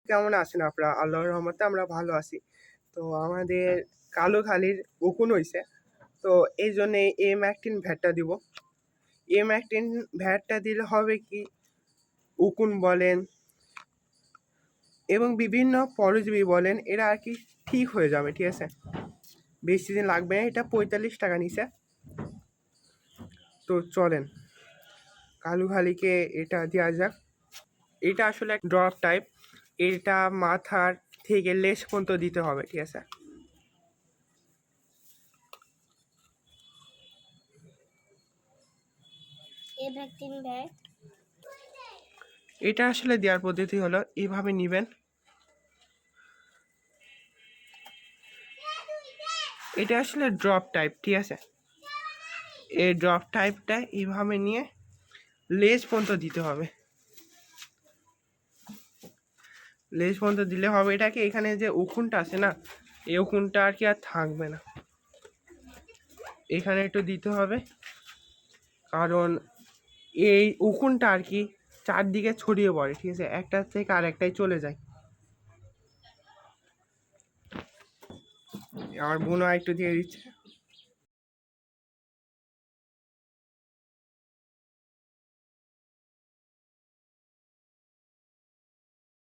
কেমন আছেন আপনারা? আল্লাহর রহমতে আমরা ভালো আছি। তো আমাদের কালুখালীর উকুন হইছে। তো এইজন্যে M18 ভ্যাটটা দিব। M18 ভ্যাটটা দিলে হবে কি, উকুন বলেন এবং বিভিন্ন পরজীবী বলেন, এরা আর কি ঠিক হয়ে যাবে, ঠিক আছে? বেশি দিন লাগবে না। এটা 45 টাকা নিছে। তো চলেন কালুখালীকে এটা দেওয়া যাক। এটা আসলে এক ড্রপ টাইপ। এটা মাথার থেকে লেজ পর্যন্ত দিতে হবে, ঠিক আছে? এটা আসলে দেওয়ার পদ্ধতি হলো এইভাবে নেবেন। এটা আসলে ড্রপ টাইপ, ঠিক আছে? এই ড্রপ টাইপটা এইভাবে নিয়ে লেজ পর্যন্ত দিতে হবে। লেজ পর্যন্ত দিলে হবে এটাকে, এখানে যে উকুনটা আছে না, এই উকুনটা আর কি আর থাকবে না। এখানে একটু দিতে হবে, কারণ এই উকুনটা আর কি চারদিকে ছড়িয়ে পড়ে, ঠিক আছে? একটা থেকে আর একটাই চলে যায়। আমার বোনও একটু দিয়ে দিচ্ছে।